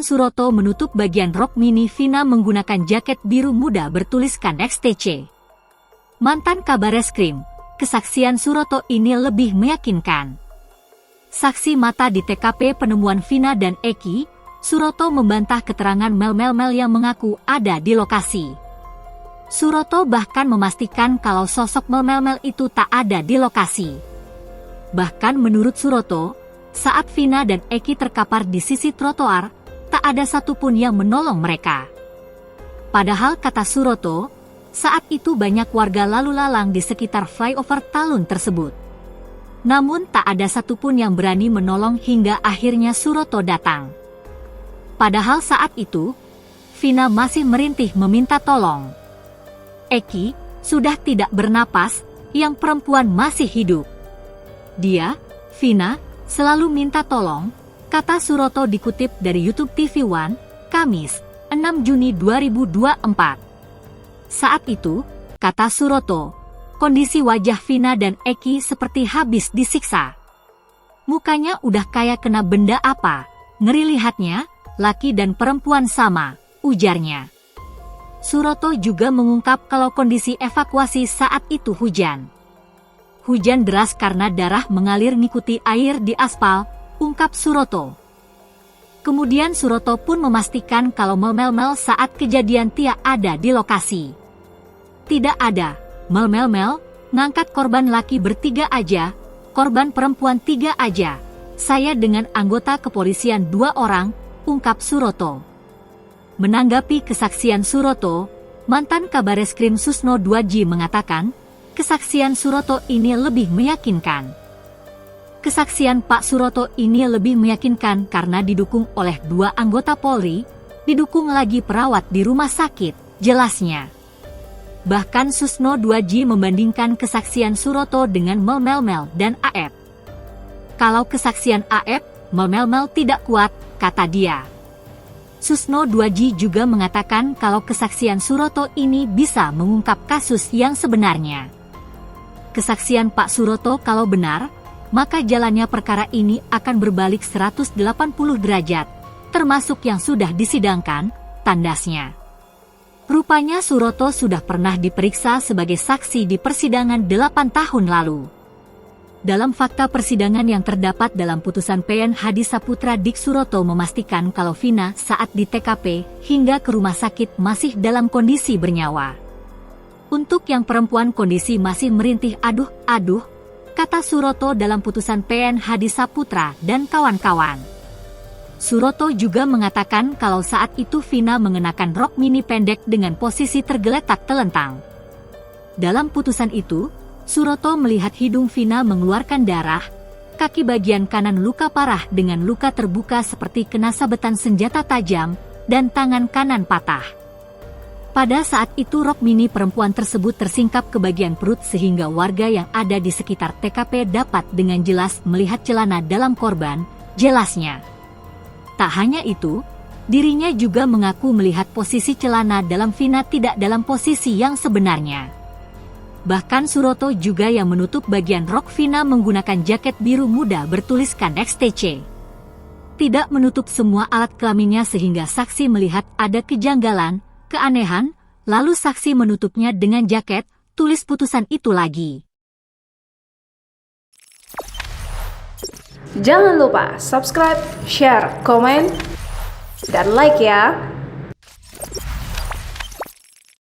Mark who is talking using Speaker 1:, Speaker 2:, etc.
Speaker 1: Suroto menutup bagian rok mini Vina menggunakan jaket biru muda bertuliskan XTC. Mantan Kabareskrim, kesaksian Suroto ini lebih meyakinkan. Saksi mata di TKP penemuan Vina dan Eki, Suroto membantah keterangan Mel yang mengaku ada di lokasi. Suroto bahkan memastikan kalau sosok Mel itu tak ada di lokasi. Bahkan menurut Suroto, saat Vina dan Eki terkapar di sisi trotoar, tak ada satupun yang menolong mereka. Padahal kata Suroto, saat itu banyak warga lalu lalang di sekitar flyover Talun tersebut. Namun tak ada satupun yang berani menolong hingga akhirnya Suroto datang. Padahal saat itu, Vina masih merintih meminta tolong. Eki sudah tidak bernapas, yang perempuan masih hidup. Dia, Vina, selalu minta tolong, kata Suroto dikutip dari YouTube TV One, Kamis, 6 Juni 2024. Saat itu, kata Suroto, kondisi wajah Vina dan Eki seperti habis disiksa. Mukanya udah kayak kena benda apa, ngeri lihatnya, laki dan perempuan sama, ujarnya. Suroto juga mengungkap kalau kondisi evakuasi saat itu hujan. Hujan deras karena darah mengalir ngikuti air di aspal, ungkap Suroto. Kemudian Suroto pun memastikan kalau Mel saat kejadian tidak ada di lokasi. Tidak ada, Mel ngangkat korban laki bertiga aja, korban perempuan 3 aja. Saya dengan anggota kepolisian 2 orang, ungkap Suroto. Menanggapi kesaksian Suroto, mantan Kabareskrim Susno 2J mengatakan, kesaksian Suroto ini lebih meyakinkan. Kesaksian Pak Suroto ini lebih meyakinkan karena didukung oleh 2 anggota Polri, didukung lagi perawat di rumah sakit, jelasnya. Bahkan Susno 2J membandingkan kesaksian Suroto dengan Mel dan AF. Kalau kesaksian AF, Mel tidak kuat, kata dia. Susno 2J juga mengatakan kalau kesaksian Suroto ini bisa mengungkap kasus yang sebenarnya. Kesaksian Pak Suroto kalau benar, maka jalannya perkara ini akan berbalik 180 derajat, termasuk yang sudah disidangkan, tandasnya. Rupanya Suroto sudah pernah diperiksa sebagai saksi di persidangan 8 tahun lalu. Dalam fakta persidangan yang terdapat dalam putusan PN Hadi Saputra, Dik Suroto memastikan kalau Vina saat di TKP hingga ke rumah sakit masih dalam kondisi bernyawa. Untuk yang perempuan kondisi masih merintih aduh, kata Suroto dalam putusan PN Hadi Saputra dan kawan-kawan. Suroto juga mengatakan kalau saat itu Vina mengenakan rok mini pendek dengan posisi tergeletak telentang. Dalam putusan itu, Suroto melihat hidung Vina mengeluarkan darah, kaki bagian kanan luka parah dengan luka terbuka seperti kena sabetan senjata tajam, dan tangan kanan patah. Pada saat itu rok mini perempuan tersebut tersingkap ke bagian perut sehingga warga yang ada di sekitar TKP dapat dengan jelas melihat celana dalam korban, jelasnya. Tak hanya itu, dirinya juga mengaku melihat posisi celana dalam Vina tidak dalam posisi yang sebenarnya. Bahkan Suroto juga yang menutup bagian rok Vina menggunakan jaket biru muda bertuliskan XTC. Tidak menutup semua alat kelaminnya sehingga saksi melihat ada kejanggalan, keanehan, lalu saksi menutupnya dengan jaket, tulis putusan itu lagi.
Speaker 2: Jangan lupa subscribe, share, komen, dan like ya!